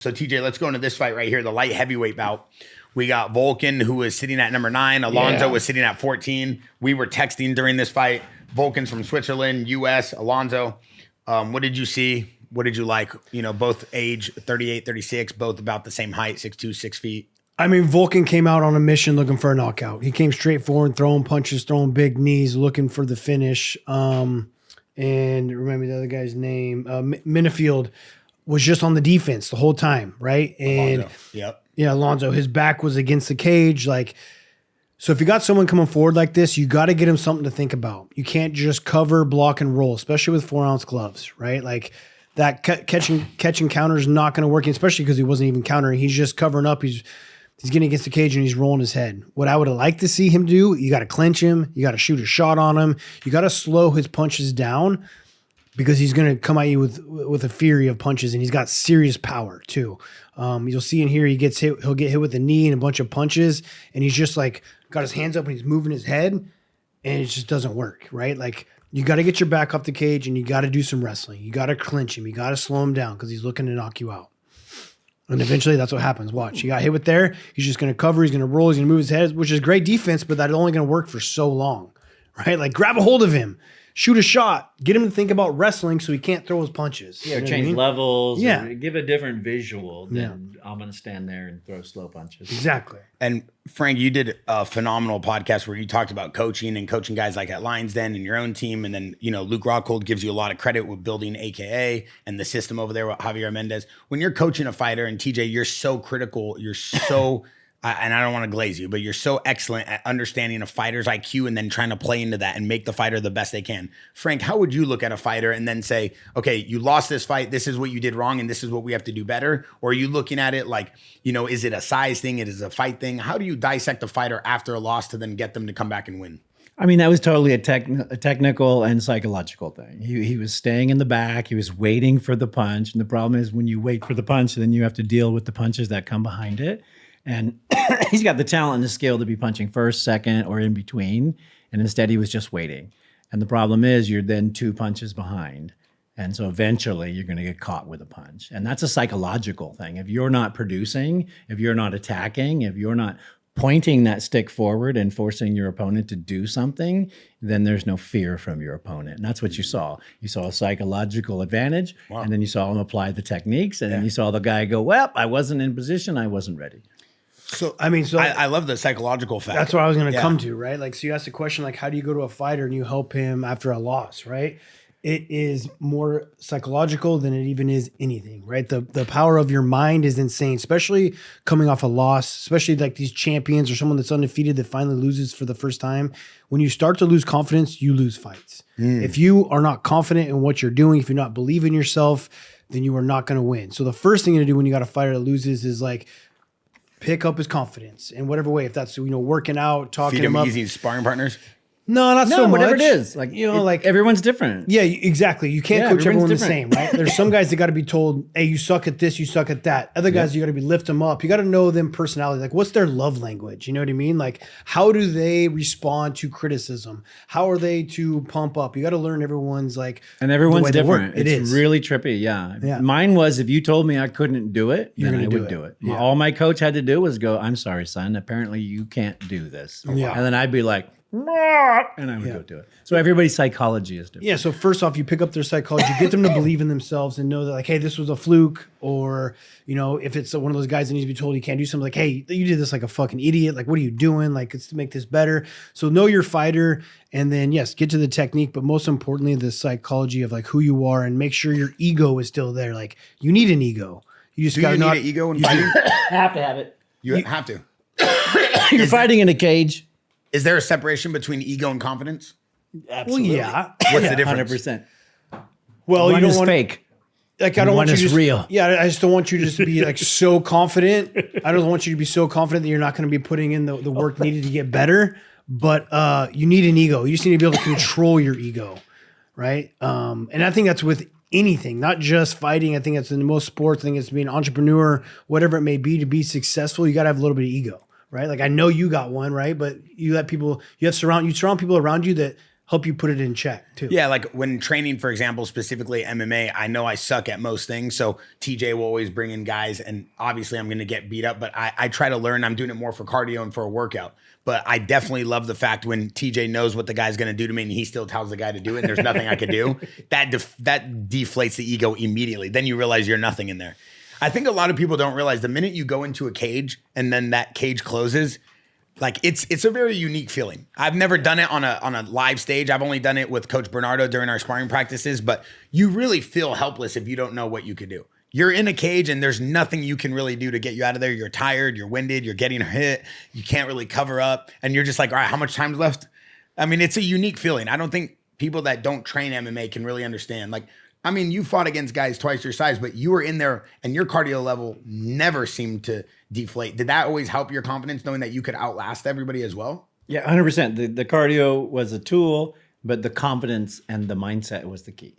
So TJ, let's go into this fight right here, the light heavyweight bout. We got Volkan, who was sitting at number 9. Alonzo was sitting at 14. We were texting during this fight. Volkan's from Switzerland, US. Alonzo, what did you see? What did you like? You know, both age 38, 36, both about the same height, 6'2", 6 feet. I mean, Volkan came out on a mission looking for a knockout. He came straight forward, throwing punches, throwing big knees, looking for the finish. And remember the other guy's name, Menifield, was just on the defense the whole time, right? And Alonzo. Yeah, Alonzo, his back was against the cage. Like, so if you got someone coming forward like this, you got to get him something to think about. You can't just cover, block, and roll, especially with 4-ounce gloves, right? Like that catching counter is not going to work, especially because he wasn't even countering. He's just covering up. He's getting against the cage and he's rolling his head. What I would have liked to see him do, you got to clinch him. You got to shoot a shot on him. You got to slow his punches down, because he's going to come at you with a fury of punches, and he's got serious power too. You'll see in here, he gets hit. He'll get hit with a knee and a bunch of punches, and he's just like got his hands up and he's moving his head, and it just doesn't work, right? Like, you got to get your back off the cage, and you got to do some wrestling. You got to clinch him. You got to slow him down because he's looking to knock you out. And eventually that's what happens. Watch, he got hit with there. He's just going to cover. He's going to roll. He's going to move his head, which is great defense, but that's only going to work for so long, right? Like, grab a hold of him. Shoot a shot. Get him to think about wrestling so he can't throw his punches. Yeah, or change levels. Yeah. Or give a different visual than I'm going to stand there and throw slow punches. Exactly. And Frank, you did a phenomenal podcast where you talked about coaching and coaching guys like at Lions Den and your own team. And then, you know, Luke Rockhold gives you a lot of credit with building AKA and the system over there with Javier Mendez. When you're coaching a fighter, and TJ, you're so critical, you're so... and I don't want to glaze you, but you're so excellent at understanding a fighter's IQ and then trying to play into that and make the fighter the best they can. Frank, how would you look at a fighter and then say, okay, you lost this fight, this is what you did wrong, and this is what we have to do better? Or are you looking at it like, you know, is it a size thing? It is a fight thing? How do you dissect a fighter after a loss to then get them to come back and win? I mean, that was totally a technical and psychological thing. He was staying in the back. He was waiting for the punch. And the problem is when you wait for the punch, then you have to deal with the punches that come behind it. And he's got the talent and the skill to be punching first, second, or in between. And instead, he was just waiting. And the problem is you're then 2 punches behind. And so eventually, you're going to get caught with a punch. And that's a psychological thing. If you're not producing, if you're not attacking, if you're not pointing that stick forward and forcing your opponent to do something, then there's no fear from your opponent. And that's what you saw. You saw a psychological advantage, and then you saw him apply the techniques, and then you saw the guy go, well, I wasn't in position, I wasn't ready. So, I mean, I love the psychological factor. That's what I was going to come to, right? Like, so you asked the question, like, how do you go to a fighter and you help him after a loss, right? It is more psychological than it even is anything, right? The power of your mind is insane, especially coming off a loss, especially like these champions or someone that's undefeated that finally loses for the first time. When you start to lose confidence, you lose fights. If you are not confident in what you're doing, if you're not believing in yourself, then you are not going to win. So the first thing to do when you got a fighter that loses is like, pick up his confidence in whatever way. If that's, you know, working out, talking Feed him up. easy sparring partners? No, not so much. Whatever it is. Like, you know, like everyone's different. Yeah, exactly. You can't coach everyone the same, right? There's some guys that got to be told, hey, you suck at this, you suck at that. Other guys, you got to be lift them up. You got to know them personality. Like, what's their love language? You know what I mean? Like, how do they respond to criticism? How are they to pump up? You got to learn everyone's like, and everyone's different. It's really trippy. Yeah. Mine was, if you told me I couldn't do it, then I would do it. Yeah. All my coach had to do was go, I'm sorry, son. Apparently you can't do this. Yeah. And then I'd be like, and I would go do it. So everybody's psychology is different. Yeah. So first off, you pick up their psychology, get them to believe in themselves and know that like, hey, this was a fluke. Or, you know, if it's one of those guys that needs to be told he can't do something, like, hey, you did this like a fucking idiot. Like, what are you doing? Like, it's to make this better. So know your fighter, and then yes, get to the technique, but most importantly, the psychology of like who you are, and make sure your ego is still there. Like, you need an ego. You just got to need an ego in fighting? Have to have it. You have to. You're fighting in a cage. Is there a separation between ego and confidence? Absolutely. Well, yeah. What's the difference? 100%. Well, One you don't is want fake. like I don't One want you is to just, real. Yeah, I just don't want you to just be like so confident. I don't want you to be so confident that you're not going to be putting in the work needed to get better. But you need an ego. You just need to be able to control your ego, right? And I think that's with anything, not just fighting. I think that's in most sports. I think it's being an entrepreneur, whatever it may be. To be successful, you got to have a little bit of ego, right? Like I know you got one, right? But you let people, you surround people around you that help you put it in check too. Yeah, like when training, for example, specifically MMA, I know I suck at most things. So TJ will always bring in guys, and obviously I'm going to get beat up, but I try to learn. I'm doing it more for cardio and for a workout. But I definitely love the fact when TJ knows what the guy's going to do to me and he still tells the guy to do it and there's nothing I could do, that deflates the ego immediately. Then you realize you're nothing in there. I think a lot of people don't realize the minute you go into a cage and then that cage closes, like it's a very unique feeling. I've never done it on a live stage. I've only done it with Coach Bernardo during our sparring practices, but you really feel helpless if you don't know what you could do. You're in a cage and there's nothing you can really do to get you out of there. You're tired, you're winded, you're getting hit, you can't really cover up, and you're just like, all right, how much time's left? I mean, it's a unique feeling. I don't think people that don't train MMA can really understand. Like, I mean, you fought against guys twice your size, but you were in there and your cardio level never seemed to deflate. Did that always help your confidence knowing that you could outlast everybody as well? Yeah, 100%. The cardio was a tool, but the confidence and the mindset was the key.